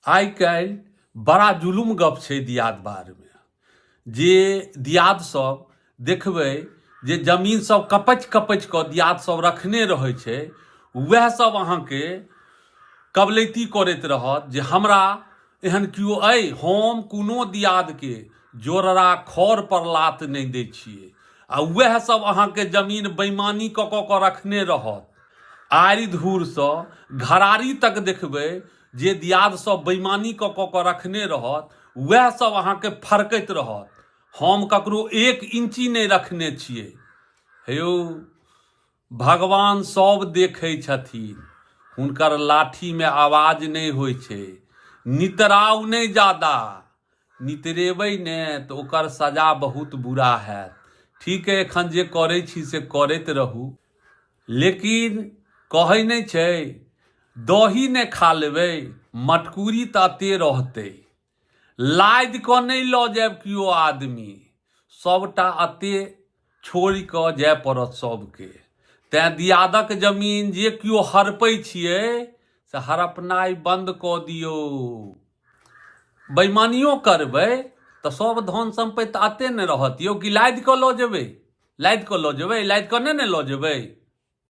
आइ काल्हि बड़ा जुलुम गप छै दियाद बारमे, जे दियाद सब देखबै जे जमीन सब कपच कपच कऽ दियाद सब रखने रहै छै, वएह सब अहाँके कबलैती करैत रहत जे हमरा एहन केओ अइ, हम कोनो दियादके जोररा खर पर लात नहि दै छियै, आ वएह सब अहाँके जमीन बेईमानी कऽ कऽ रखने रहत। आरि धूरसँ घरारी तक देखबै जे दियाद सब बेईमानी कऽ कऽ रखने रहत, वएह सब अहाँके फरकैत रहत, हम ककरो 1 इंची नहि रखने छियै। हे यौ, भगवान सब देखै छथिन, हुनकर लाठीमे आवाज नहि होइ छै। नितराउ नहि ज्यादा, नितरेबै ने तऽ ओकर सजा बहुत बुरा हैत। ठीक है, एखन जे करै छी से करैत रहू, लेकिन कहै नहि छै दही नहि खा लेबै मटकुरी तऽ अते रहतै, लादि कऽ नहि लऽ जायब केओ आदमी, सबटा अते छोड़ि कऽ जाय पड़त सबके। तैं दियादक जमीन जे केओ हड़पै छियै से हड़पनाइ बंद कऽ दियौ। बेईमानियो करबै तऽ सब धन संपत्ति अते ने रहत यौ कि लादि कऽ लऽ जेबै, लादि कऽ लऽ जेबै, लादि कऽ नहि ने लऽ जेबै।